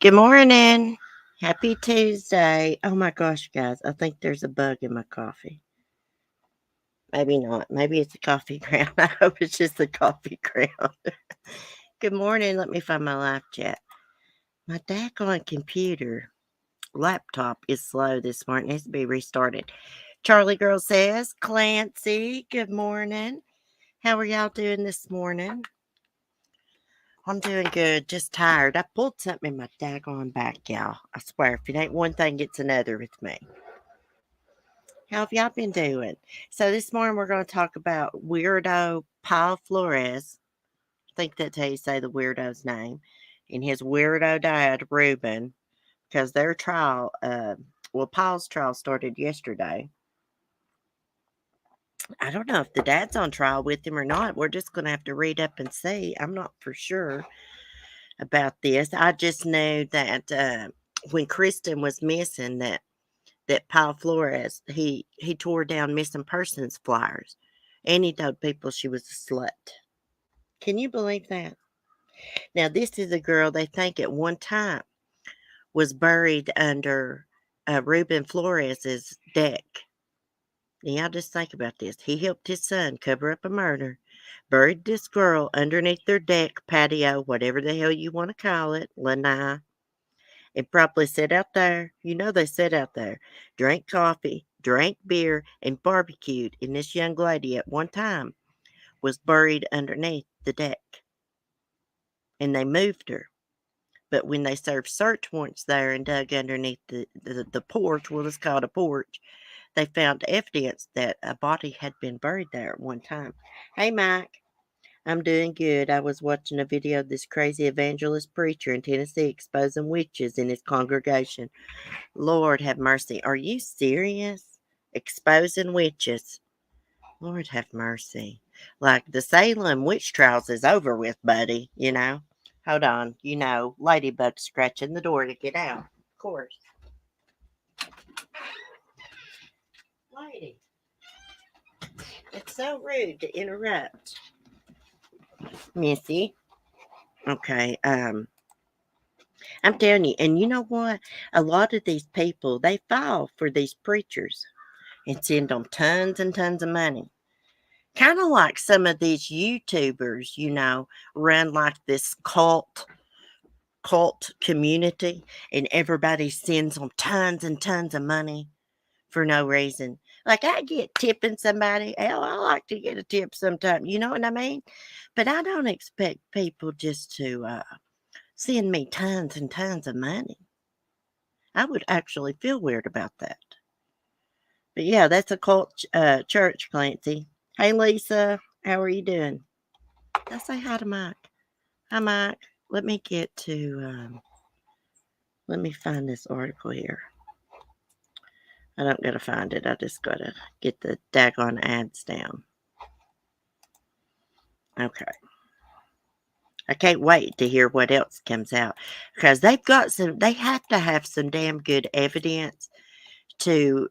Good morning. Happy Tuesday. Oh my gosh, guys. I think there's a bug in my coffee. Maybe not. Maybe it's a coffee ground. I hope it's just a coffee ground. Good morning. Let me find my live chat. My daggone computer laptop is slow this morning. It needs to be restarted. Charlie Girl says, Clancy, good morning. How are y'all doing this morning? I'm doing good, just tired. I pulled something in my daggone back, y'all. I swear, if it ain't one thing, it's another with me. How have y'all been doing? So this morning we're going to talk about weirdo Paul Flores. I think that's how you say the weirdo's name. And his weirdo dad, Ruben, because their trial, Paul's trial started yesterday. I don't know if the dad's on trial with him or not. We're just going to have to read up and see. I'm not for sure about this. I just knew that when Kristen was missing, that Paul Flores he tore down missing persons flyers, and he told people she was a slut. Can you believe that? Now this is a girl they think at one time was buried under Ruben Flores's deck. Now y'all just think about this. He helped his son cover up a murder, buried this girl underneath their deck, patio, whatever the hell you want to call it, lanai, and probably sat out there. You know they sat out there, drank coffee, drank beer, and barbecued. And this young lady at one time was buried underneath the deck. And they moved her. But when they served search warrants there and dug underneath the porch, well, it's called a porch, they found evidence that a body had been buried there at one time. Hey, Mike. I'm doing good. I was watching a video of this crazy evangelist preacher in Tennessee exposing witches in his congregation. Lord have mercy. Are you serious? Exposing witches. Lord have mercy. Like the Salem witch trials is over with, buddy, you know. Hold on. You know, ladybug scratching the door to get out. Of course. Lady. It's so rude to interrupt. Missy. Okay, I'm telling you, and you know what? A lot of these people, they fall for these preachers and send them tons and tons of money. Kind of like some of these YouTubers, run like this cult community, and everybody sends them tons and tons of money for no reason. Like I get tipping somebody. Hell, I like to get a tip sometime. You know what I mean? But I don't expect people just to send me tons and tons of money. I would actually feel weird about that. But yeah, that's a cult church, Clancy. Hey, Lisa, how are you doing? Let's say hi to Mike. Hi, Mike. Let me get to, let me find this article here. I don't gotta find it. I just gotta get the daggone ads down. Okay. I can't wait to hear what else comes out because they have to have some damn good evidence to,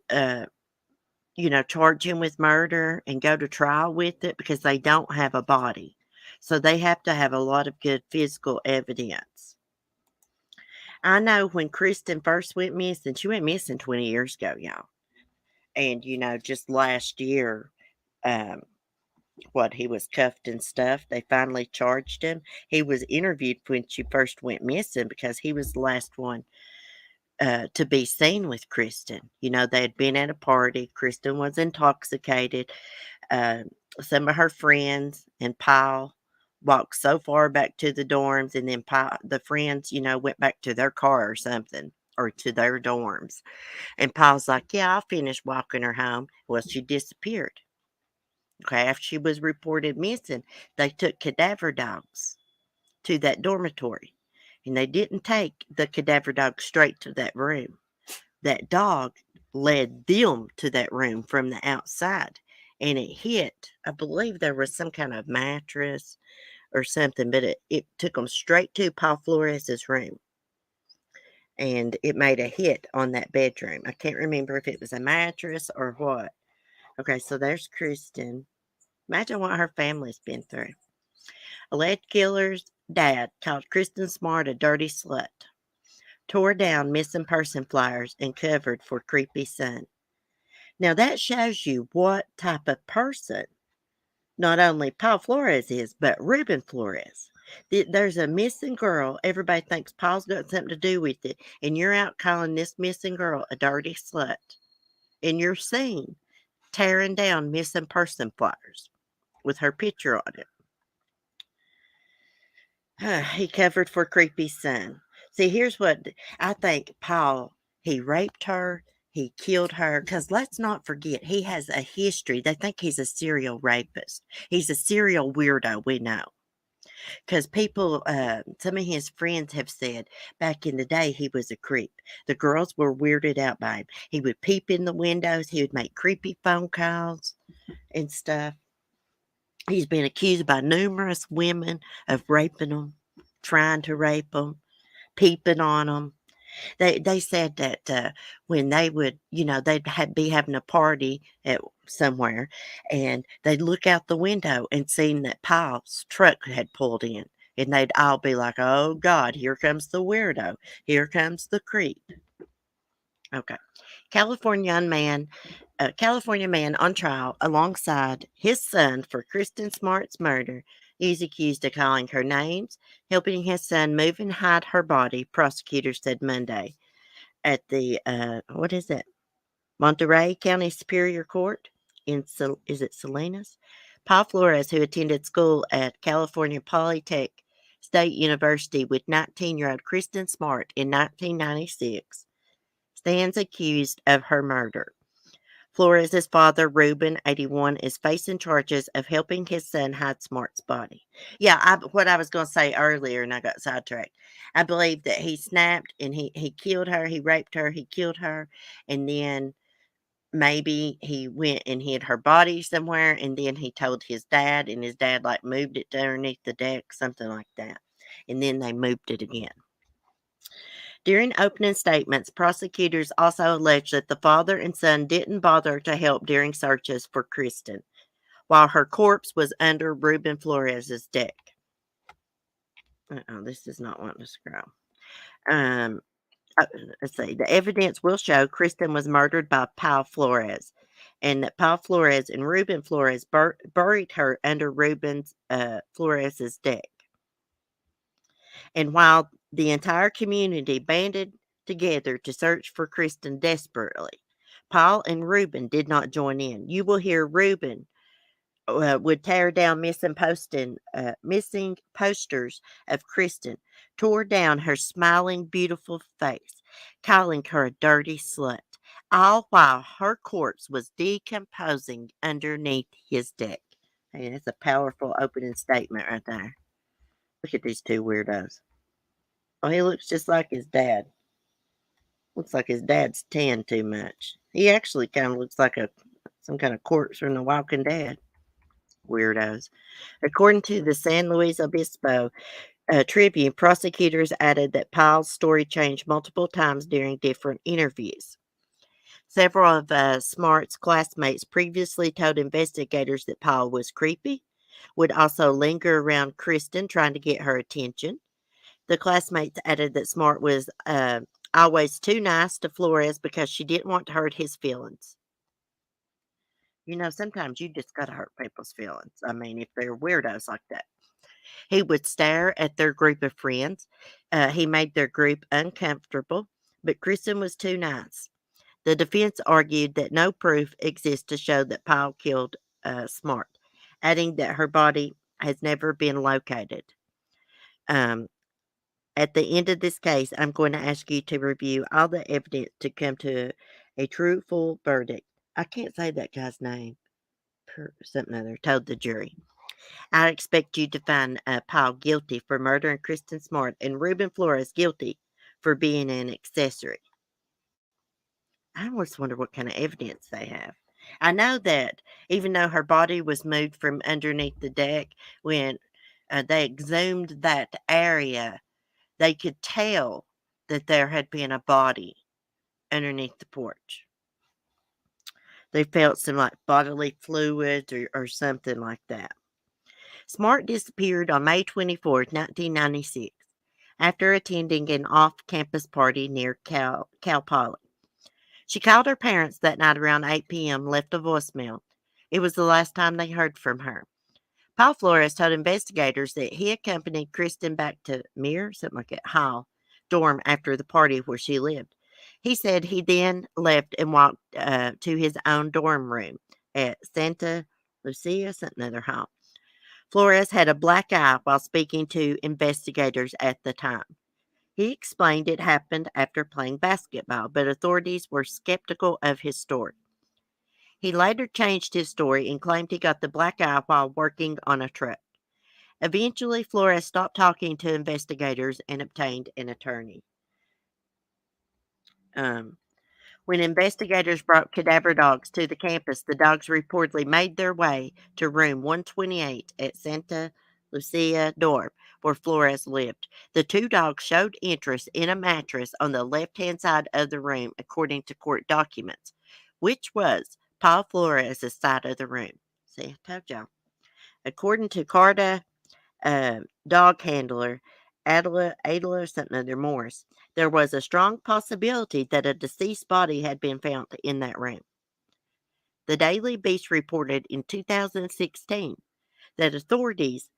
charge him with murder and go to trial with it because they don't have a body. So they have to have a lot of good physical evidence. I know when Kristen first went missing, she went missing 20 years ago, y'all. And, just last year, um, he was cuffed and stuff. They finally charged him. He was interviewed when she first went missing because he was the last one to be seen with Kristen. They had been at a party. Kristen was intoxicated. Uh, some of her friends and Paul walked so far back to the dorms, and then the friends, went back to their car or something, or to their dorms. And Paul's like, "Yeah, I'll finish walking her home." Well, she disappeared. Okay, after she was reported missing, they took cadaver dogs to that dormitory, and they didn't take the cadaver dog straight to that room. That dog led them to that room from the outside, and it hit, I believe there was some kind of mattress or something, but it took them straight to Paul Flores's room, and it made a hit on that bedroom. I can't remember if it was a mattress or what. Okay, so there's Kristen. Imagine what her family's been through. Alleged killer's dad called Kristen Smart a dirty slut. tore down missing person flyers, and covered for creepy son. Now that shows you what type of person not only Paul Flores is, but Ruben Flores. There's a missing girl. Everybody thinks Paul's got something to do with it, and you're out calling this missing girl a dirty slut. And you're seen tearing down missing person flyers with her picture on it. He covered for creepy son. See, here's what I think Paul, he raped her, he killed her, because let's not forget, he has a history. They think he's a serial rapist. He's a serial weirdo, we know. Because people, some of his friends have said back in the day he was a creep. The girls were weirded out by him. He would peep in the windows, he would make creepy phone calls and stuff. He's been accused by numerous women of raping them, trying to rape them, peeping on them. They said that when they would, they'd be having a party at somewhere, and they'd look out the window and seen that Paul's truck had pulled in, and they'd all be like, "Oh God, here comes the weirdo, here comes the creep." Okay, California man, California man on trial alongside his son for Kristen Smart's murder. He's accused of calling her names, helping his son move and hide her body. Prosecutors said Monday at the what is it? Monterey County Superior Court in is it Salinas? Paul Flores, who attended school at California Polytech State University with 19-year-old Kristen Smart in 1996, stands accused of her murder. Flores' father, Ruben, 81, is facing charges of helping his son hide Smart's body. Yeah, what I was going to say earlier, and I got sidetracked. I believe that he snapped and he killed her, he raped her, he killed her, and then maybe he went and hid her body somewhere, and then he told his dad, and his dad like moved it to underneath the deck, something like that. And then they moved it again. During opening statements, prosecutors also alleged that the father and son didn't bother to help during searches for Kristen, while her corpse was under Ruben Flores' deck. This is not wanting to scroll. Let's see. The evidence will show Kristen was murdered by Paul Flores, and that Paul Flores and Ruben Flores buried her under Ruben Flores' deck. And while the entire community banded together to search for Kristen desperately, Paul and Ruben did not join in. You will hear Ruben would tear down missing posters of Kristen, tore down her smiling, beautiful face, calling her a dirty slut, all while her corpse was decomposing underneath his deck. Hey, that's a powerful opening statement right there. Look at these two weirdos. Oh, he looks just like his dad. Looks like his dad's tan too much. He actually kind of looks like some kind of corpse from The Walking Dead. Weirdos. According to the San Luis Obispo Tribune, prosecutors added that Pyle's story changed multiple times during different interviews. Several of Smart's classmates previously told investigators that Pyle was creepy, would also linger around Kristen trying to get her attention. The classmates added that Smart was always too nice to Flores because she didn't want to hurt his feelings. Sometimes you just got to hurt people's feelings. I mean, if they're weirdos like that. He would stare at their group of friends. He made their group uncomfortable, but Kristen was too nice. The defense argued that no proof exists to show that Pyle killed Smart, adding that her body has never been located. At the end of this case, I'm going to ask you to review all the evidence to come to a truthful verdict. I can't say that guy's name. Something other, told the jury. I expect you to find Pyle guilty for murdering Kristen Smart and Ruben Flores guilty for being an accessory. I always wonder what kind of evidence they have. I know that even though her body was moved from underneath the deck, when they exhumed that area, they could tell that there had been a body underneath the porch. They felt some like bodily fluids or something like that. Smart disappeared on May 24th, 1996. after attending an off-campus party near Cal Poly. She called her parents that night around 8 p.m., left a voicemail. It was the last time they heard from her. Paul Flores told investigators that he accompanied Kristen back to something like that, Hall dorm after the party where she lived. He said he then left and walked to his own dorm room at Santa Lucia, something other hall. Flores had a black eye while speaking to investigators at the time. He explained it happened after playing basketball, but authorities were skeptical of his story. He later changed his story and claimed he got the black eye while working on a truck. Eventually, Flores stopped talking to investigators and obtained an attorney. Um, when investigators brought cadaver dogs to the campus, the dogs reportedly made their way to room 128 at Santa Lucia dorm, where Flores lived. The two dogs showed interest in a mattress on the left-hand side of the room, according to court documents, which was Paul Flores' side of the room. See, I told y'all. According to Carta dog handler, Adela something other Morris, there was a strong possibility that a deceased body had been found in that room. The Daily Beast reported in 2016 that authorities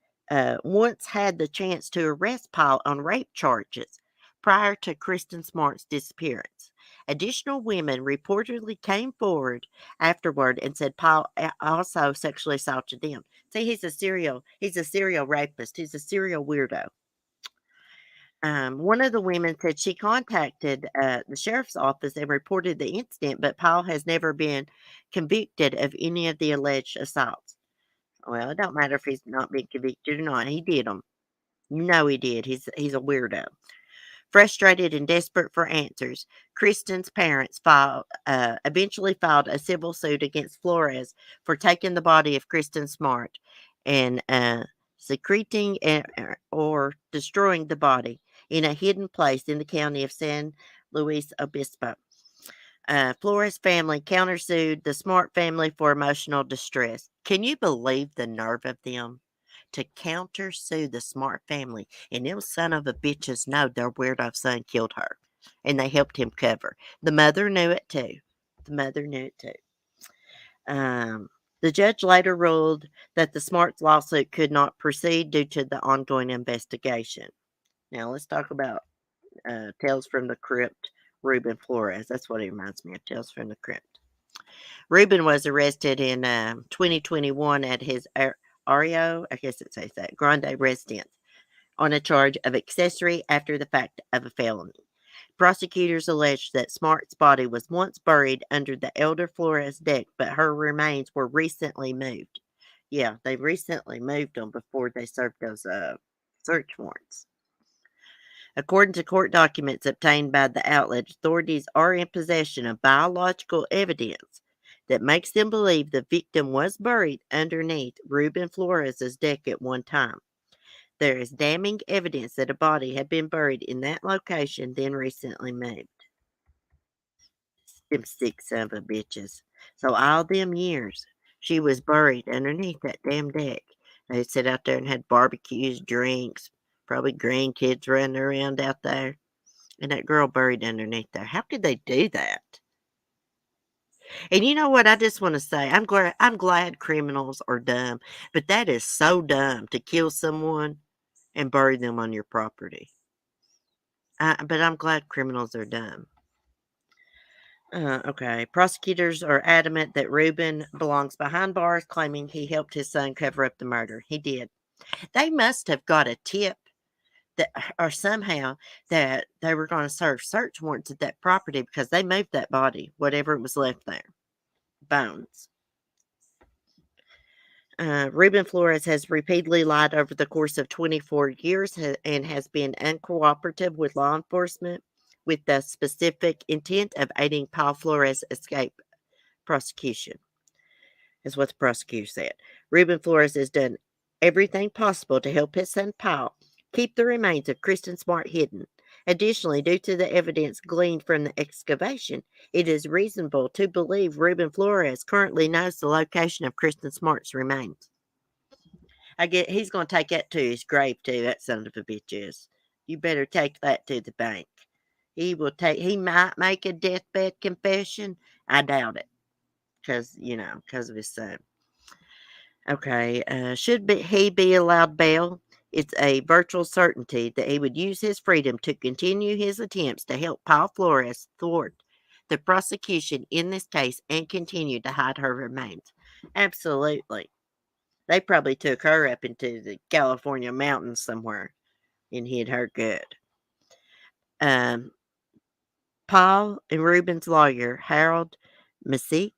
once had the chance to arrest Paul on rape charges prior to Kristen Smart's disappearance. Additional women reportedly came forward afterward and said Paul also sexually assaulted them. See, he's a serial rapist. He's a serial weirdo. One of the women said she contacted the sheriff's office and reported the incident, but Paul has never been convicted of any of the alleged assaults. Well, it don't matter if he's not been convicted or not. He did them. You know he did. He's a weirdo. Frustrated and desperate for answers, Kristen's parents eventually filed a civil suit against Flores for taking the body of Kristen Smart and secreting or destroying the body in a hidden place in the county of San Luis Obispo. Flores family countersued the Smart family for emotional distress. Can you believe the nerve of them to countersue the Smart family? And them son of a bitches know their weirdo son killed her, and they helped him cover. The mother knew it too. The judge later ruled that the Smart's lawsuit could not proceed due to the ongoing investigation. Now let's talk about Tales from the Crypt, Ruben Flores. That's what he reminds me of, Tales from the Crypt. Ruben was arrested in 2021 at his Ario, I guess it says that, Grande residence on a charge of accessory after the fact of a felony. Prosecutors alleged that Smart's body was once buried under the Elder Flores deck, but her remains were recently moved. Yeah, they recently moved them before they served those search warrants. According to court documents obtained by the outlet, authorities are in possession of biological evidence that makes them believe the victim was buried underneath Ruben Flores' deck at one time. There is damning evidence that a body had been buried in that location, then recently moved. Them sick son of a bitches. So all them years, she was buried underneath that damn deck. They sat out there and had barbecues, drinks, probably grandkids running around out there. And that girl buried underneath there. How could they do that? And you know what? I just want to say, I'm glad criminals are dumb, but that is so dumb to kill someone and bury them on your property. But I'm glad criminals are dumb. Okay. Prosecutors are adamant that Ruben belongs behind bars, claiming he helped his son cover up the murder. He did. They must have got a tip that, or somehow, that they were going to serve search warrants at that property because they moved that body, whatever was left there, bones. Ruben Flores has repeatedly lied over the course of 24 years and has been uncooperative with law enforcement with the specific intent of aiding Paul Flores' escape prosecution, is what the prosecutor said. Ruben Flores has done everything possible to help his son Paul keep the remains of Kristen Smart hidden. Additionally, due to the evidence gleaned from the excavation, it is reasonable to believe Ruben Flores currently knows the location of Kristen Smart's remains. I get he's going to take that to his grave too. That son of a bitch is. You better take that to the bank. He might make a deathbed confession. I doubt it. Because of his son. Okay, he be allowed bail? It's a virtual certainty that he would use his freedom to continue his attempts to help Paul Flores thwart the prosecution in this case and continue to hide her remains. Absolutely. They probably took her up into the California mountains somewhere and hid her good. Um, Paul and Reuben's lawyer, Harold Masick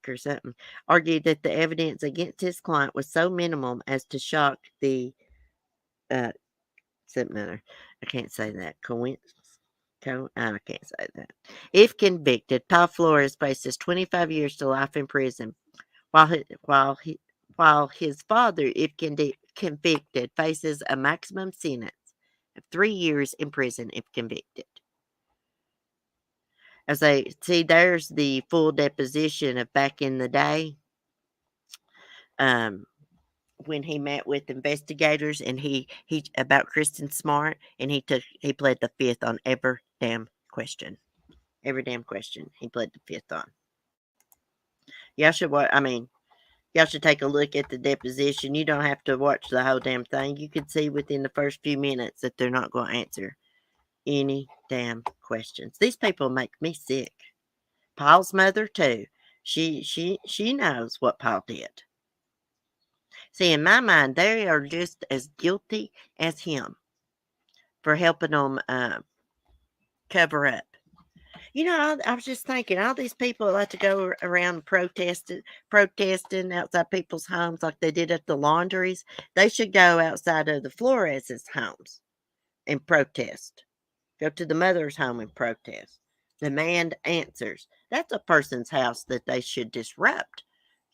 or something, argued that the evidence against his client was so minimal as to shock the uh something I can't say that. I can't say that. If convicted, Paul Flores faces 25 years to life in prison, while while his father, if convicted, faces a maximum sentence of 3 years in prison if convicted. As I see, there's the full deposition of back in the day, um, when he met with investigators and he about Kristen Smart, and he pled the fifth on every damn question. Every damn question he pled the fifth on. Y'all should what I mean. Y'all should take a look at the deposition. You don't have to watch the whole damn thing. You can see within the first few minutes that they're not going to answer any damn questions. These people make me sick. Paul's mother too. She knows what Paul did. See, in my mind, they are just as guilty as him for helping them cover up. I was just thinking, all these people like to go around protesting outside people's homes like they did at the laundries. They should go outside of the Flores's homes and protest. Go to the mother's home and protest. Demand answers. That's a person's house that they should disrupt,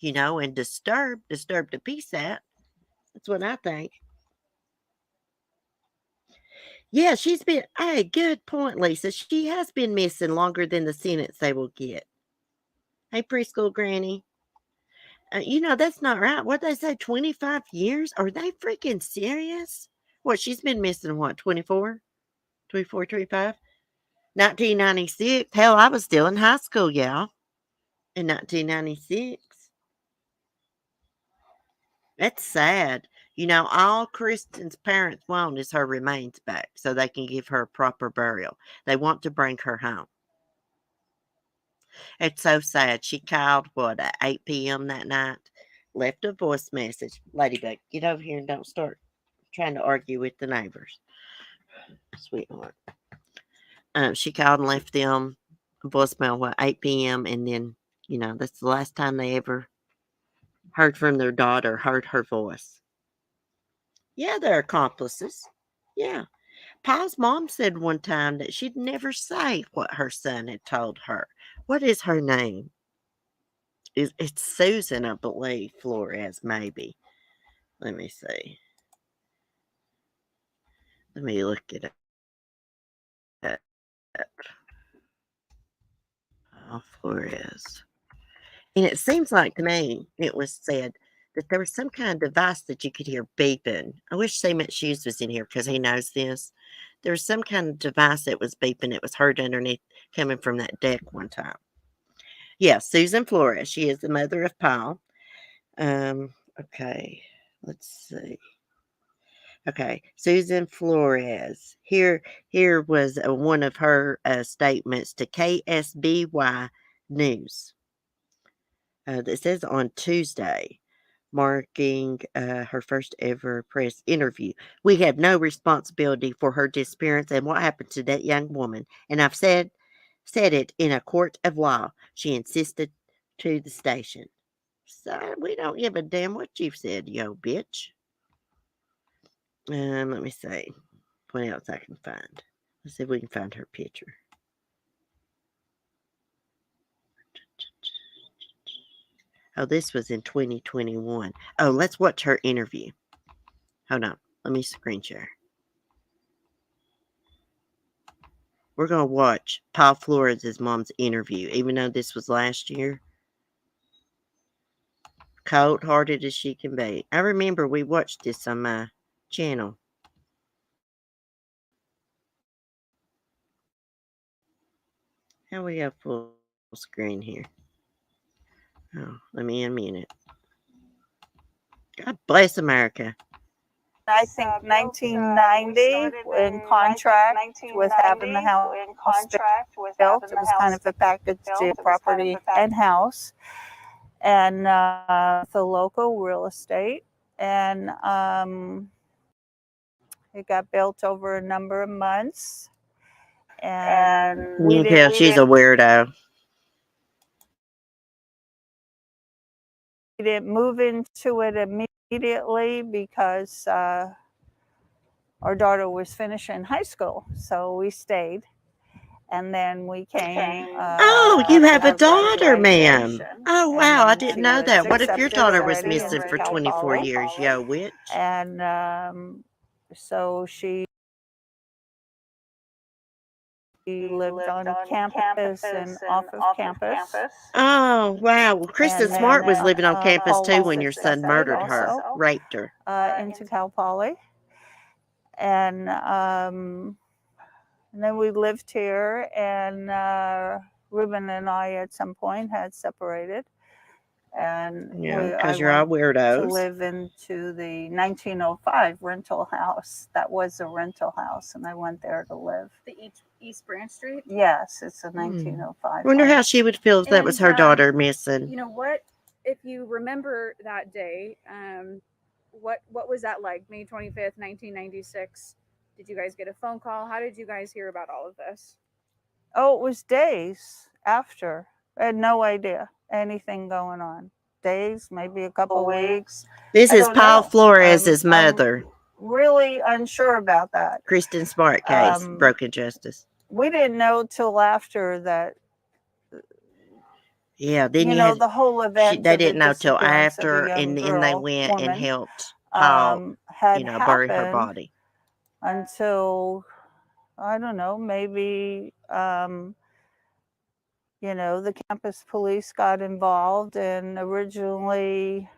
and disturb the peace out. That's what I think. Yeah, hey, good point, Lisa. She has been missing longer than the sentence they will get. Hey, preschool granny. That's not right. What they say, 25 years? Are they freaking serious? What, she's been missing what, 24? 24, 25? 1996. Hell, I was still in high school, y'all. In 1996. That's sad. All Kristen's parents want is her remains back so they can give her a proper burial. They want to bring her home. It's so sad. She called, at 8 p.m. that night, left a voice message. Ladybug, get over here and don't start trying to argue with the neighbors. Sweetheart. She called and left them a voicemail, 8 p.m. And then, that's the last time they ever heard from their daughter, heard her voice. Yeah, they're accomplices. Yeah. Paul's mom said one time that she'd never say what her son had told her. What is her name? It's Susan, I believe, Flores, maybe. Let me see. Let me look it up. Paul Flores. And it seems like to me it was said that there was some kind of device that you could hear beeping. I wish Seamus Shoes was in here because he knows this. There was some kind of device that was beeping. It was heard underneath coming from that deck one time. Yeah, Susan Flores. She is the mother of Paul. Okay, let's see. Okay, Susan Flores. Here was one of her statements to KSBY News. It says on Tuesday, marking her first ever press interview. We have no responsibility for her disappearance and what happened to that young woman, and I've said it in a court of law. She insisted to the station. So we don't give a damn what you've said, yo bitch. Let me see what else I can find. Let's see if we can find her picture. Oh, this was in 2021. Oh, let's watch her interview. Hold on. Let me screen share. We're going to watch Paul Flores' mom's interview, even though this was last year. Cold-hearted as she can be. I remember we watched this on my channel. How we go full screen here? Oh, let me unmute it. God bless America. I think 1990 in contract with having the house built. It was kind of a package deal, property and house, and with a local real estate. And it got built over a number of months. And You can tell she's a weirdo. we didn't move into it immediately because our daughter was finishing high school, so we stayed. And then we came. Oh, you have a daughter, ma'am. graduation. Oh, And wow. I then didn't she know was that. What if your accepted daughter was already missing into for Cal 24 Poly. years, yo, witch? And so she lived on campus and off of campus. Oh, wow. Well, Kristen And Smart was then living on campus Paul too was when your son accepted murdered her, also raped her. into Cal Poly. And then we lived here, and Ruben and I at some point had separated. And Yeah, I because you're all went to weirdos. live into the 1905 rental house. That was a rental house, and I went there to live. The East Branch Street? Yes, it's a 1905 Wonder home. how she would feel if that was her daughter missing. You know what? If you remember that day, what was that like? May 25th, 1996. Did you guys get a phone call? How did you guys hear about all of this? Oh, it was days after. I had no idea anything going on. Days, maybe a couple weeks. This I is don't Paul know. Flores' mother. Really unsure about that. Kristen Smart case, broken justice. We didn't know till after that. Yeah, then you know, the whole event. They didn't know till disappearance of a after, young and then they girl, went and woman, helped Paul, had bury her happened body. until, I don't know, maybe, the campus police got involved, and originally,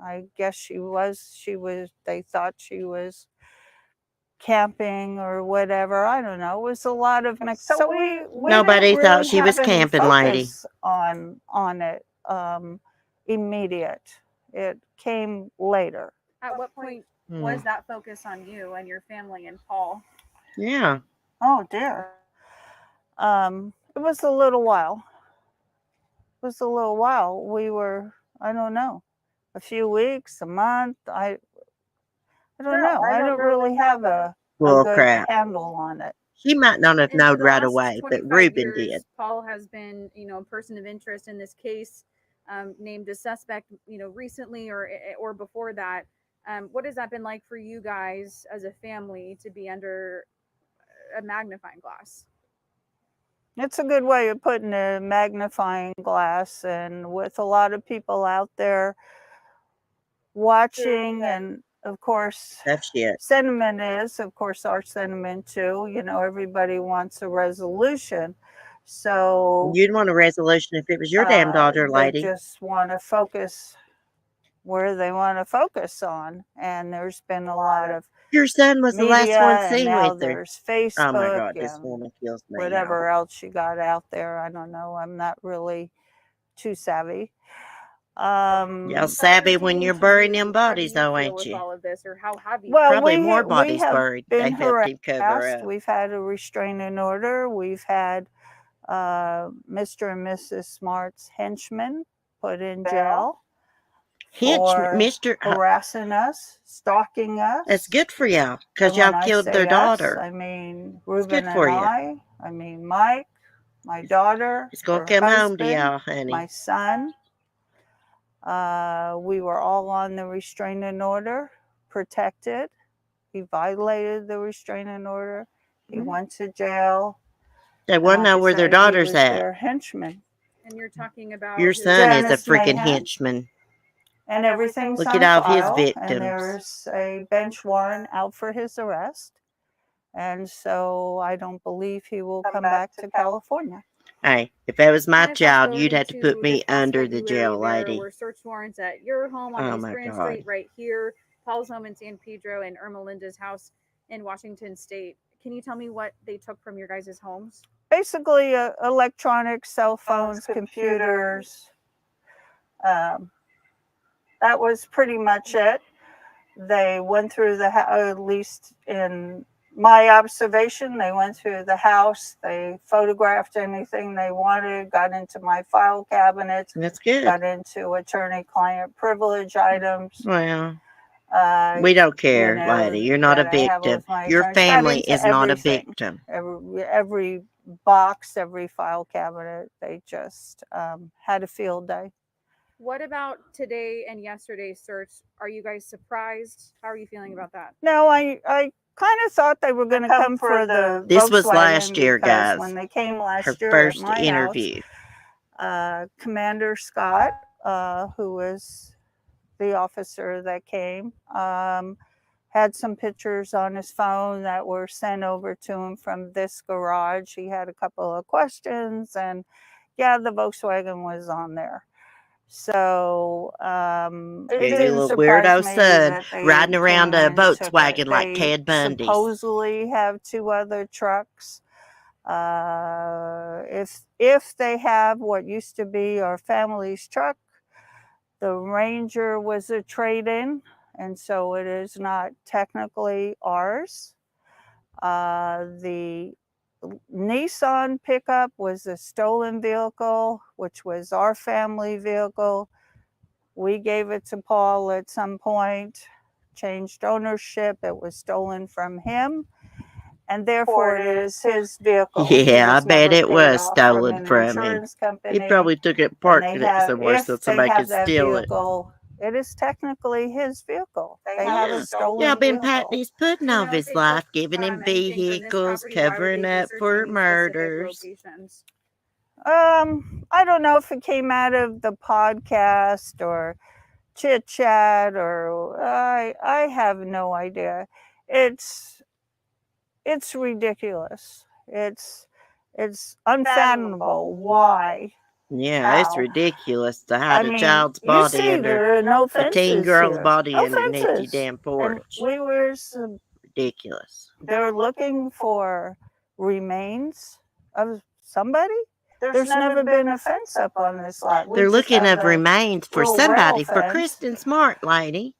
I guess they thought she was camping or whatever. I don't know. It was a lot of mixed. So we Nobody didn't thought really she have was any camping, lady. focus on it immediate. It came later. At what point was that focus on you and your family and Paul? Yeah. Oh dear. It was a little while. We were, I don't know, a few weeks, a month. I don't know. I don't really have a good crap. handle on it. She might not have And known for the right last away, but 25 Ruben years, did. Paul has been, a person of interest in this case, named a suspect, recently or before that. What has that been like for you guys as a family to be under a magnifying glass? It's a good way of putting a magnifying glass, and with a lot of people out there watching, and of course, sentiment is, of course, our sentiment too. Everybody wants a resolution. So you'd want a resolution if it was your damn daughter, lady. They just want to focus where they want to focus on, and there's been a lot of your son was the last one seen now with her. There's Facebook. Oh my God, this woman kills me. Whatever else you got out there, I don't know. I'm not really too savvy. Y'all savvy when you're burying them bodies, though, ain't you? All of this, or how have you? Well, probably more bodies buried. They helped him cover up. We've had a restraining order. We've had Mr. and Mrs. Smart's henchmen put in jail. Mr. harassing us, stalking us. That's good for y'all, because y'all killed their daughter. I mean, Ruben and I mean, Mike, my daughter. It's going to come home to y'all, honey. My son. We were all on the restraining order, protected. He violated the restraining order. He went to jail. They want to know where their daughter's at. Their henchman. And you're talking about your son is a freaking henchman. And everything's look at all of his victims. And there's a bench warrant out for his arrest. And so I don't believe he will come back to California. Hey, if that was my child, you'd have to put me under the jail, lady. There were search warrants at your home on East Branch Street, right here, Paul's home in San Pedro, and Irma Linda's house in Washington State. Can you tell me what they took from your guys' homes? basically electronic cell phones, computers. That was pretty much it. They went through at least in my observation, they went through the house. They photographed anything they wanted, got into my file cabinets, That's good. got into attorney-client privilege items. Well, we don't care, lady. You're not a victim. Your family is not a victim. Every box, every file cabinet, they just had a field day. What about today and yesterday's search? Are you guys surprised? How are you feeling about that? No, I kind of thought they were going to come for the This was Volkswagen last year, guys. when they came last Her year first at my interview. House, Commander Scott, who was the officer that came, had some pictures on his phone that were sent over to him from this garage. He had a couple of questions, and yeah, the Volkswagen was on there. So Here's a little weirdo son riding around a Volkswagen like Ted Bundy. Supposedly have 2 other trucks. If they have what used to be our family's truck, the Ranger was a trade-in, and so it is not technically ours. The Nissan pickup was a stolen vehicle, which was our family vehicle. We gave it to Paul at some point, changed ownership. It was stolen from him, and therefore it is his vehicle. Yeah, I bet it was stolen from him. He probably took it, parked it somewhere so somebody could steal it. It is technically his vehicle. They have a stolen Y'all been vehicle. patting his pudding off his life, giving him vehicles, covering up for murders. I don't know if it came out of the podcast or chit chat, or I have no idea. It's ridiculous. It's unfathomable. Why? Yeah, it's ridiculous to hide a child's body under a teen girl's body underneath your damn porch. Ridiculous. They're looking for remains of somebody. There's never been a fence up on this lot. They're looking of remains for somebody, for Kristen Smart, lady.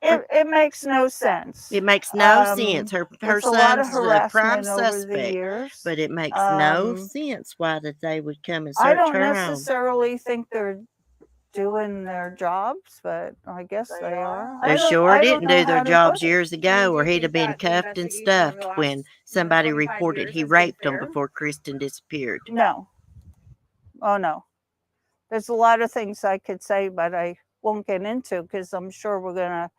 It makes no sense. It makes no sense. Her son's a prime suspect, but it makes no sense why that they would come and search her home. I don't necessarily think they're doing their jobs, but I guess they are. They sure didn't do their jobs years ago, or he'd have been cuffed and stuffed when somebody reported he raped them before Kristen disappeared. No. Oh, no. There's a lot of things I could say, but I won't get into because I'm sure we're going to,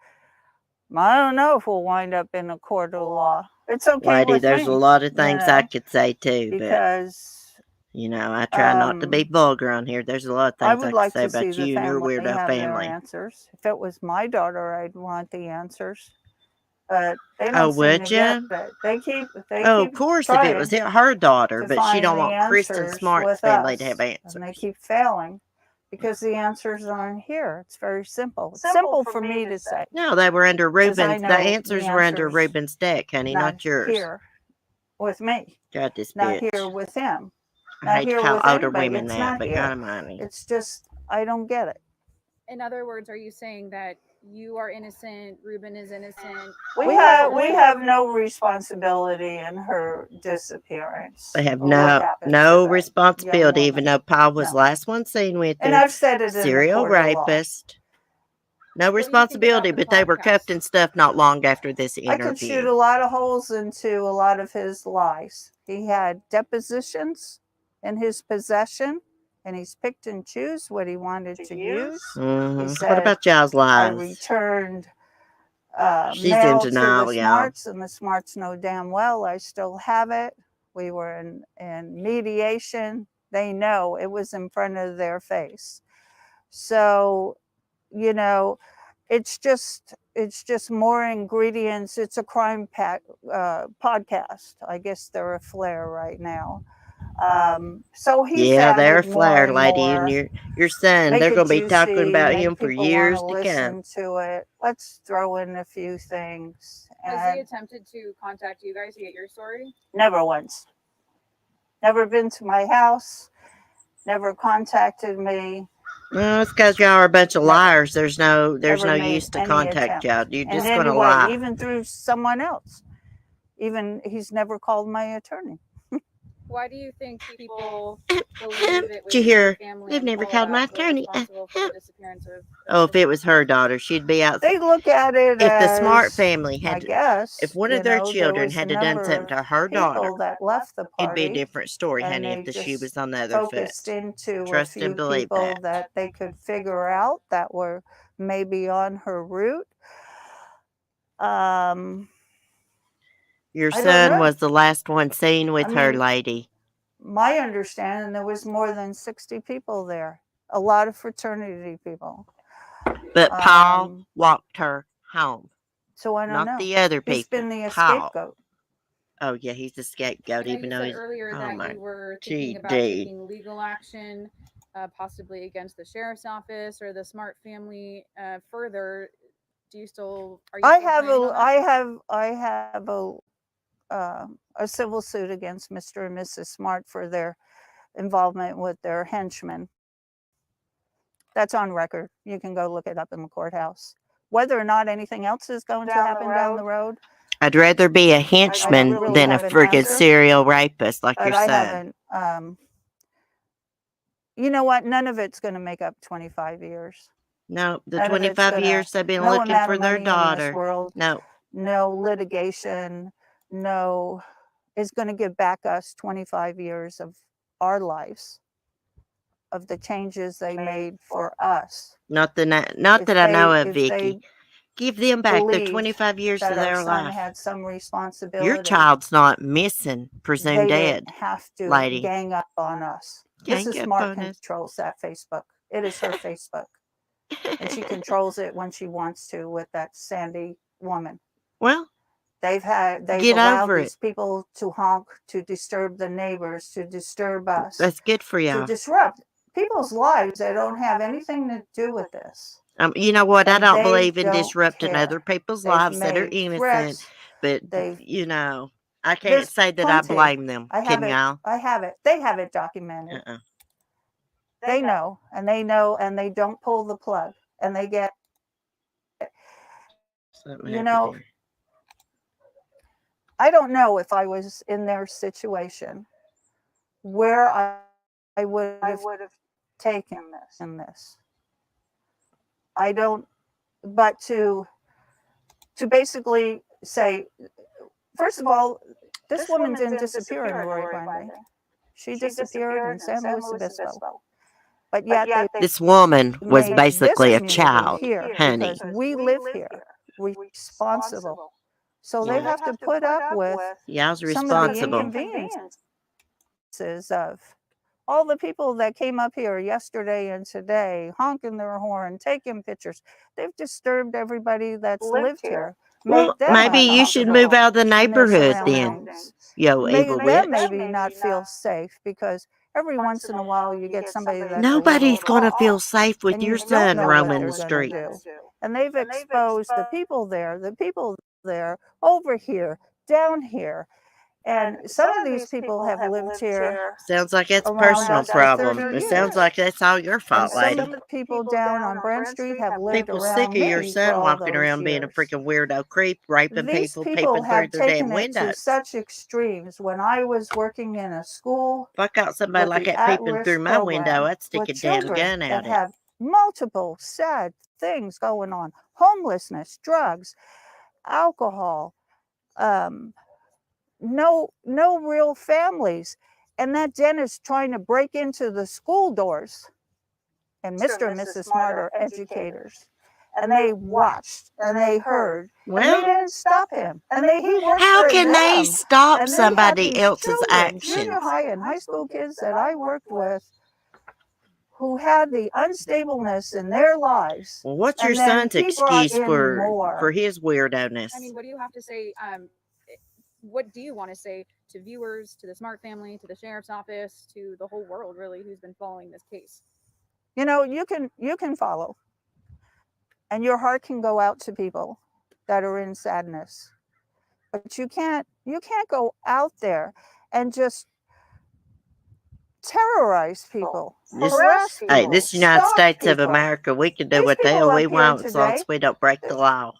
I don't know if we'll wind up in a court of law. It's okay. Lady, there's a lot of things I could say too, because, but I try not to be vulgar on here. There's a lot of things I could say about you and your weirdo family. Answers. If it was my daughter, I'd want the answers. But they don't would you? They keep of course, if it was her daughter, but she don't want Kristen Smart's family to have answers. And they keep failing because the answers aren't here. It's very simple. It's simple for me to say. No, they were under Ruben's. The answers were under Ruben's deck, honey, not yours. Here with me. God, this not bitch. Here with him. I hate to call older women that, but God almighty. It's just, I don't get it. In other words, are you saying that you are innocent, Ruben is innocent? We have no responsibility in her disappearance. They have no responsibility, even though Paul was the last one seen with her. And I've said it serial rapist. No responsibility, but they were cuffed and stuff not long after this interview. I could shoot a lot of holes into a lot of his lies. He had depositions in his possession, and he's picked and choose what he wanted to use. Mm-hmm. What about y'all's lies? I returned She's mail in denial, to the Smarts, and the Smarts know damn well I still have it. We were in mediation. They know it was in front of their face. So, it's just more ingredients. It's a crime podcast. I guess they're a flare right now. So they're a flare, lady, and your son. They're going to be talking about him for years to come. To it. Let's throw in a few things. Has he attempted to contact you guys to get your story? Never once. never been to my house, never contacted me. Well, it's because y'all are a bunch of Never. liars. There's no Never use made to any contact y'all. attempt You're in just any gonna way, lie. even through someone else. Even he's never called my attorney. Why do you think people believe it Did you was hear? your family You've and never all called that my who are attorney. responsible for the disappearance of Oh, if it was her Smart? daughter, she'd be out. They look at it If the as, Smart family I had, guess, if one you of their know, there children was a had done number something to of her daughter, people that left the it'd be a party, different story, and honey. they If the shoe just was on the other foot, focused into a trust few and believe people that. that they could figure out that were maybe on her route. Your I don't son know. was the last one seen with I her, mean, lady. My understanding, there was more than 60 people there, a lot of fraternity people. But Paul Um, walked her home, so I don't not know. the other people. He's been the Paul. scapegoat. Oh yeah, he's the scapegoat, I know even you though said he's. earlier Oh that my you were thinking about GD. taking legal action, possibly against the sheriff's office or the Smart family. Further, do you still are you I still have planning a, on that? I have a civil suit against Mr. and Mrs. Smart for their involvement with their henchmen. That's on record. You can go look it up in the courthouse. Whether or not anything else is going to happen down the road, I'd rather be a I henchman really than a haven't friggin' answered. serial rapist like But your I son. haven't. You know what? None of it's going to make up 25 years. No, the None of it's 25 gonna. years they've been No looking amount for of their money in this daughter. world, No, no litigation, no is going to give back us 25 years of our lives, of the changes they made for us. not that If I know they of, if Vicky. they Give them back their believed 25 years that of our their son life. had some Your responsibility, child's not missing, presumed they dead, didn't have to lady. gang up on us. Gang Mrs. up Smart on us. controls that Facebook. It is her Facebook. And she controls it when she wants to with that Sandy woman. Well, They've get allowed over these it. people to honk, to disturb the neighbors, to disturb us, That's good for to y'all. disrupt people's lives that don't have anything to do with this. You know what? I And don't they believe in don't disrupting other care. people's They've lives that are made innocent, threats. but They've I can't there's say that I plenty. blame them. I have Can it. y'all? I have it. They have it documented. They know, and they don't pull the plug, and they get. Something You happened know, here. I don't know if I was in their situation where I would have taken this. I don't, but to basically say, first of all, this woman didn't disappear in Roy Grande. She disappeared in San Luis Obispo. But yet This woman was made basically this a community child, here honey. because we live here, responsible. So they Yeah. have to put up with Y'all's some of the responsible. inconveniences of all the people that came up here yesterday and today, honking their horn, taking pictures. They've disturbed everybody that's lived here. Well, maybe you should move out of the neighborhood then, yo evil Make witch. them maybe not feel safe because every once in a while you get somebody that's Nobody's going to feel off, safe with and your you don't son know what roaming they're the gonna streets. do. And they've exposed the people there, over here, down here. And some of these people have lived here Sounds like it's a around personal us for problem. 30 It sounds years. like that's all your And fault, some lady. of the people down on Brand Street have lived People sick around of your me for son all walking those around being a years. freaking weirdo creep, raping These people, people peeping through have their damn taken it to windows. such extremes. When I was working in a school If I caught somebody with like the that peeping at-risk through my window, program I'd stick with a damn children gun that at it. have multiple sad things going on, homelessness, drugs, alcohol, no real families. And that dentist trying to break into the school doors. And Mr. and Mrs. Smart are educators. And they watched and they heard. And they Well, didn't stop him. And he worked how for can they them. stop And they had somebody these else's children, junior actions? high and high school kids that I worked with, who had the unstableness in their lives. Well, what's your And then son's he brought excuse in for more. his weirdo-ness? I mean, what do you have to say? What do you want to say to viewers, to the Smart family, to the sheriff's office, to the whole world, really, who's been following this case? You know, you can follow, and your heart can go out to people that are in sadness, but you can't go out there and just terrorize people, This, harass hey, people, this United stalk States of people. America, we can do These what the people hell we up here want as long today, as we don't break the law.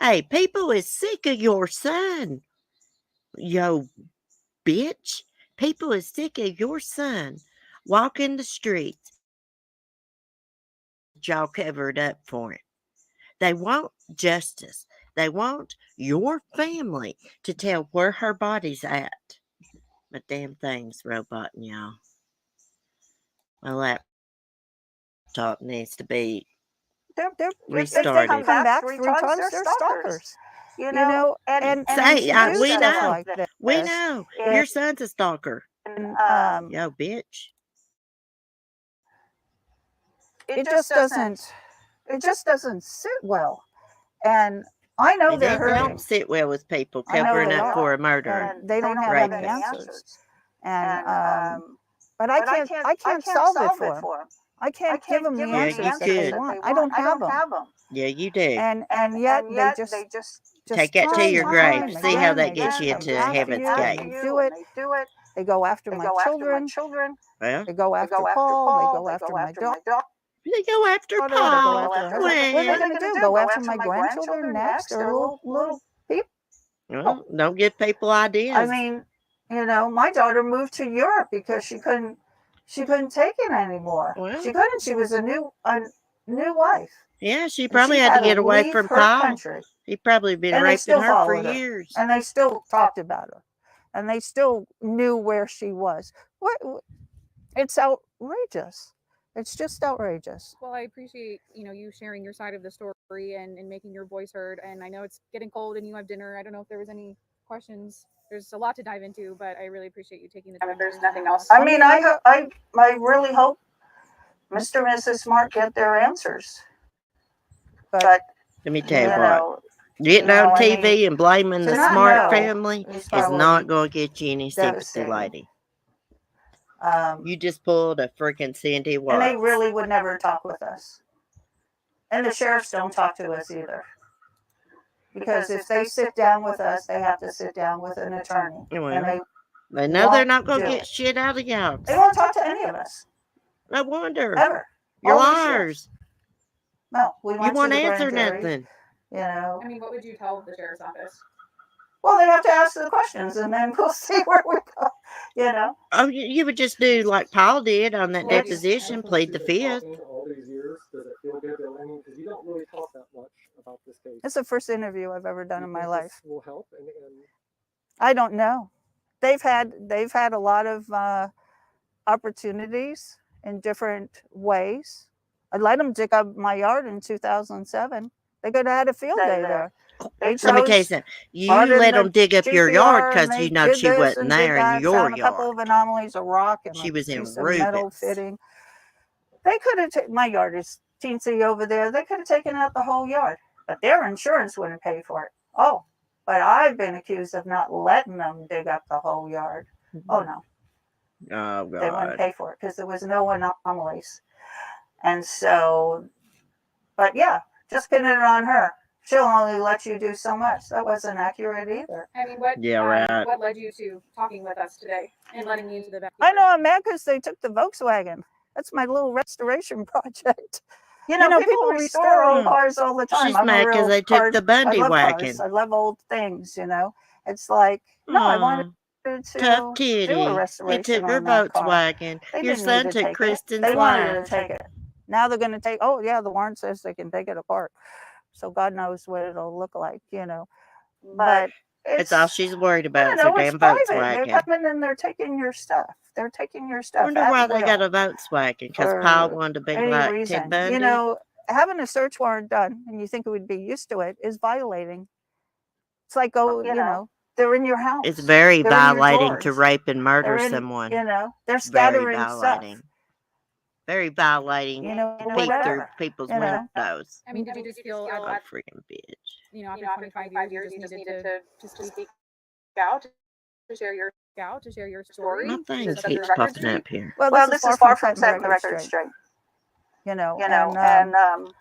Hey, people is sick of your son. Yo, bitch. People is sick of your son walking the streets. Y'all covered up for it. They want justice. They want your family to tell where her body's at. But damn thing's roboting, y'all. My laptop needs to be if they restarted. come back 3 times, they're stalkers. You know, and Say, you do we stuff know. like this. We know. Your son's a stalker. And, Yo, bitch. it just doesn't sit well. And I know It they're hurting. don't sit well with people I know covering they up are. for a murderer. And they don't have Right. any answers. And but I can't solve it for them. I can't give them the Yeah, answers you that they could. want. I don't have them. Yeah, you do. And yet they just Take that to time your and grave. time See how again, that they gets just you come into after heaven's you, and gate. they do it. They go after my children. Well, They go after Paul. They go after my daughter. they go after They go Paul. after her husband. What are they going to do? Go after my grandchildren next, or little people? Well, don't give people ideas. I mean, you know, my daughter moved to Europe because she couldn't take it anymore. Well, She couldn't. She was a new wife. yeah, she And probably she had to get away leave from her Paul. country. He probably been And they raping still her for followed her. years. And they still talked about her, and they still knew where she was. What? It's outrageous. It's just outrageous. Well, I appreciate, you sharing your side of the story and making your voice heard. And I know it's getting cold and you have dinner. I don't know if there was any questions. There's a lot to dive into, but I really appreciate you taking the time. There's nothing else. I mean, I really hope Mr. and Mrs. Smart get their answers. But Let me tell you what. Getting on TV and blaming the Smart family is not going to get you any sympathy, lady. You just pulled a freaking Cindy Watts. And they really would never talk with us. And the sheriffs don't talk to us either. Because if they sit down with us, they have to sit down with an attorney. Well, and they know they're not going to get shit out of y'all. They won't talk to any of us. No wonder. Ever. You're All these liars. No, You won't answer nothing. You know. I mean, what would you tell the sheriff's office? Well, they have to ask the questions, and then we'll see where we go. You know. Oh, you would just do like Paul did on that deposition, plead the fifth. All these years, does it feel good? I mean, because you don't really talk that much about this case. It's the first interview I've ever done in my life. Will help, and I don't know. They've had a lot of opportunities in different ways. I let them dig up my yard in 2007. They could have had a field day there. Let me tell you something. You let them dig up your yard because you know she wasn't there in your yard. A couple of anomalies, a rock, and she was in piece of metal Rubens. fitting. They could have taken my yard is teensy over there. They could have taken out the whole yard, but their insurance wouldn't pay for it. Oh, but I've been accused of not letting them dig up the whole yard. Oh no. Oh God. They wouldn't pay for it because there was no anomalies. And so, but yeah, just pinning it on her. She'll only let you do so much. That wasn't accurate either. I mean, what led you to talking with us today and letting you into the back? I know I'm mad because they took the Volkswagen. That's my little restoration project. You know people restore old cars all the time. She's mad because they took the Bundy wagon. Cars. I love old things, you know. It's like, no, I wanted to tough titty. do a restoration. They took her Volkswagen. Your son took Kristen's They wanted wife. to take it. Now they're going to take, oh yeah, the warrant says they can take it apart. So God knows what it'll look like, you know. But it's all she's worried about. You know, is her damn Volkswagen. They're coming and they're taking your stuff. They're taking your stuff. I wonder why they got a Volkswagen. Because Paul wanted to be like Ted Bundy. You know, having a search warrant done, and you think it would be used to it, is violating. It's like, you know, they're in your house. It's very violating to rape and murder someone. You know, they're scattering stuff. Very violating. You know, peek through people's windows. I mean, did you just feel a freaking bitch? You know, after 25 years, you just needed to speak out, to share your story. My thing keeps popping up here. Well, this is far from setting the record straight. You know, and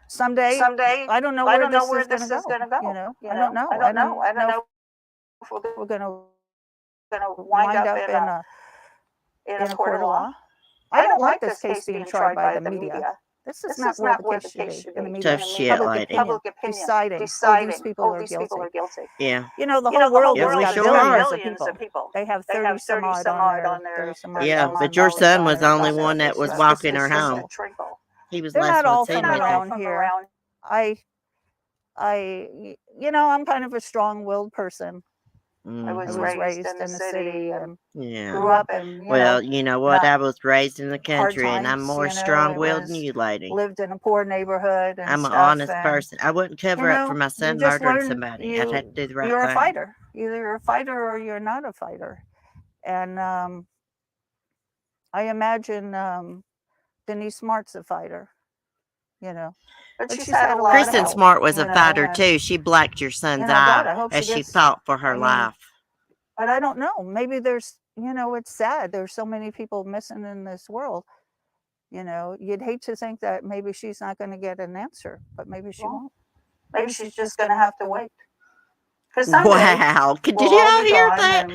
someday I don't know where this is going to go. You know, I don't know. I don't know if we're going to wind up in a court of law. I don't like this case being tried by the media. This is not where the case should be in the media. Tough shit, lady. Public opinion deciding, oh, these people are guilty. Yeah. You know, the whole world Yeah, has we got sure billions are. of people. They have 30 some odd on there. Yeah, but your son was the only one that was walking her home. He was They're last not all one seen from right there. around here. You know, I'm kind of a strong-willed person. I was raised in the city and grew up in, well, you know what? I was raised in the country, times, and I'm more you know, strong-willed than you, lady. lived in a poor neighborhood and I'm an stuff, honest and, person. I wouldn't cover you up know, for my you son just murdering learn somebody. I'd have to do the right you're thing. a fighter. Either you're a fighter or you're not a fighter. And I imagine Denise Smart's a fighter, you know. But she's had a lot of Kristen help, Smart was you a know, fighter and- too. She blacked your son's and I God, eye I hope as she she gets- fought for her I mean, life. But I don't know. Maybe there's, you know, it's sad. There's so many people missing in this world. You know, you'd hate to think that maybe she's not going to get an answer, but maybe she won't. Maybe she's just going to have to wait. Wow. Could you all hear that?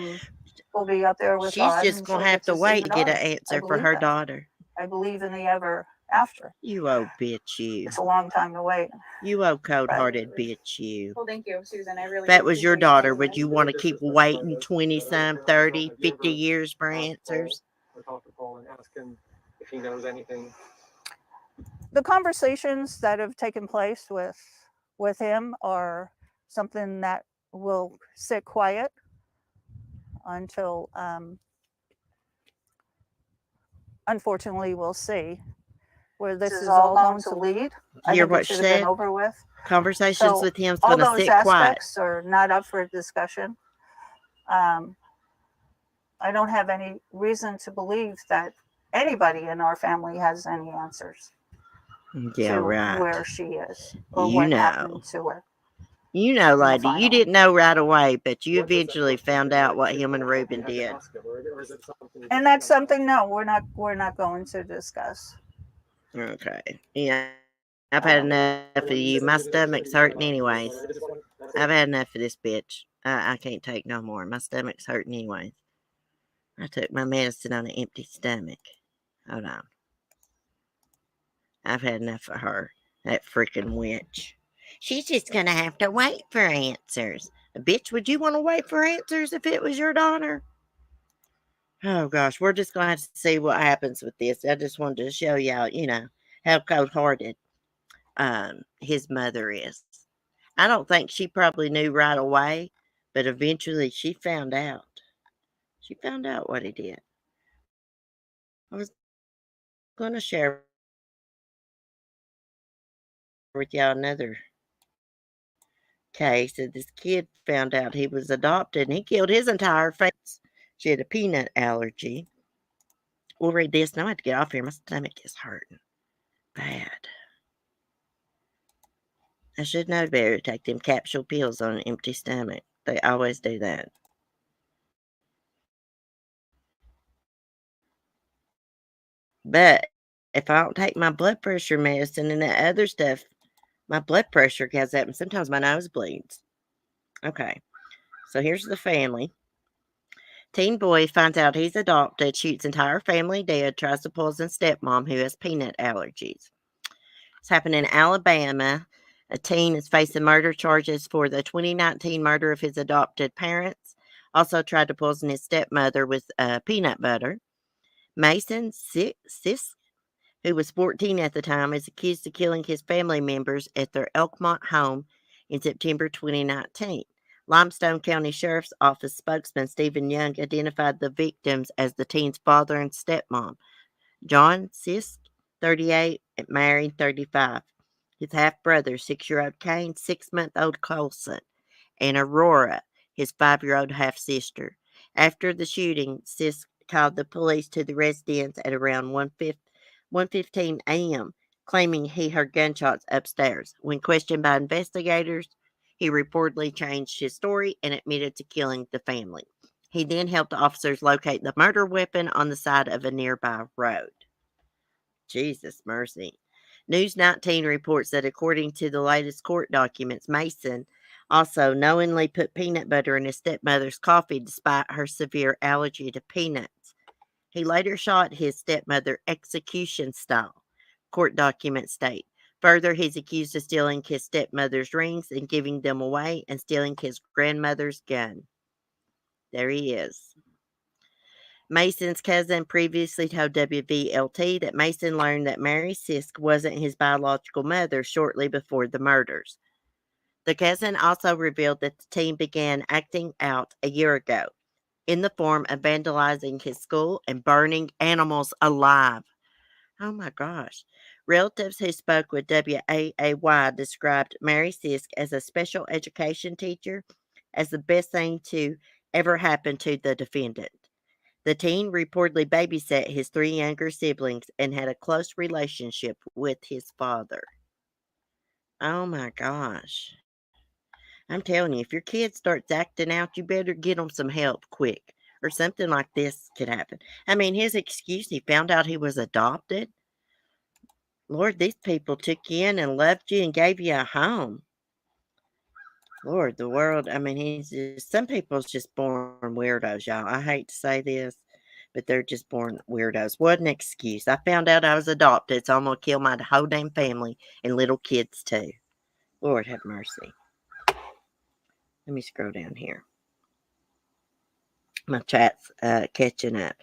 We'll be up there with She's God, just and going to she'll have to see wait the to get an God. I answer for believe her that. daughter. I believe in the ever after. You old bitch, you. It's a long time to wait. You old cold-hearted bitch, you. Well, thank you, Susan. I really If that was your appreciate you daughter, saying would this. you want to keep waiting 20-some, 30, 50 years for answers? I talk to Paul and ask him if he knows anything. The conversations that have taken place with him are something that will sit quiet until unfortunately we'll see where this is all going to lead. I Hear think what it she should have been said? over with. Conversations So, with him's all going to those sit quiet. aspects are not up for discussion. I don't have any reason to believe that anybody in our family has any answers Yeah, to right. where she is or You what know. happened to her. You know, the lady, you final. didn't know right away, but you eventually found out what him and Reuben did. And that's something, no, we're not going to discuss. Okay. Yeah. I've had enough of you. My stomach's hurting anyways. I've had enough of this bitch. I can't take no more. My stomach's hurting anyways. I took my medicine on an empty stomach. Hold on. I've had enough of her. That freaking witch. She's just gonna have to wait for answers. Bitch, would you want to wait for answers if it was your daughter? Oh gosh, we're just gonna have to see what happens with this. I just wanted to show y'all, you know, how cold-hearted his mother is. I don't think she probably knew right away, but eventually she found out. She found out what he did. I was going to share with y'all another case that this kid found out he was adopted and he killed his entire family. She had a peanut allergy. We'll read this. Now I have to get off here. My stomach is hurting bad. I should know better to take them capsule pills on an empty stomach. They always do that. But if I don't take my blood pressure medicine and that other stuff, my blood pressure goes up and sometimes my nose bleeds. Okay, so here's the family. Teen boy finds out he's adopted, shoots entire family dead, tries to poison stepmom who has peanut allergies. It's happened in Alabama. A teen is facing murder charges for the 2019 murder of his adopted parents. Also tried to poison his stepmother with peanut butter. Mason Sisk, who was 14 at the time, is accused of killing his family members at their Elkmont home in September 2019. Limestone County Sheriff's Office spokesman Stephen Young identified the victims as the teen's father and stepmom. John Sisk, 38, married, 35. His half-brother, 6-year-old Kane, 6-month-old Colson, and Aurora, his 5-year-old half-sister. After the shooting, Sisk called the police to the residence at around 1:15 a.m., claiming he heard gunshots upstairs. When questioned by investigators, he reportedly changed his story and admitted to killing the family. He then helped officers locate the murder weapon on the side of a nearby road. Jesus mercy. News 19 reports that according to the latest court documents, Mason Also, knowingly put peanut butter in his stepmother's coffee despite her severe allergy to peanuts. He later shot his stepmother execution style, court documents state. Further, he's accused of stealing his stepmother's rings and giving them away and stealing his grandmother's gun. There he is. Mason's cousin previously told WVLT that Mason learned that Mary Sisk wasn't his biological mother shortly before the murders. The cousin also revealed that the teen began acting out a year ago in the form of vandalizing his school and burning animals alive. Oh my gosh. Relatives who spoke with WAAY described Mary Sisk as a special education teacher as the best thing to ever happen to the defendant. The teen reportedly babysat his 3 younger siblings and had a close relationship with his father. Oh my gosh. I'm telling you, if your kid starts acting out, you better get them some help quick, or something like this could happen. I mean, his excuse, he found out he was adopted. Lord, these people took you in and loved you and gave you a home. Lord, the world, I mean, he's just, some people's just born weirdos, y'all. I hate to say this, but they're just born weirdos. What an excuse. I found out I was adopted, so I'm going to kill my whole damn family and little kids too. Lord have mercy. Let me scroll down here. My chat's catching up.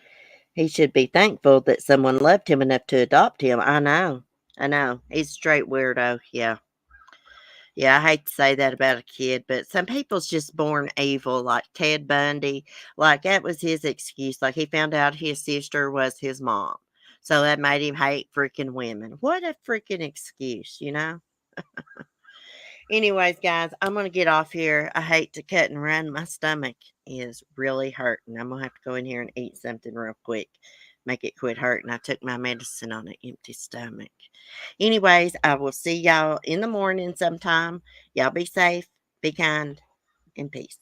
He should be thankful that someone loved him enough to adopt him. I know. He's a straight weirdo. Yeah. Yeah, I hate to say that about a kid, but some people's just born evil, like Ted Bundy. Like, that was his excuse. Like, he found out his sister was his mom. So that made him hate freaking women. What a freaking excuse, you know? Anyways, guys, I'm going to get off here. I hate to cut and run. My stomach is really hurting. I'm going to have to go in here and eat something real quick. Make it quit hurting. I took my medicine on an empty stomach. Anyways, I will see y'all in the morning sometime. Y'all be safe, be kind, and peace.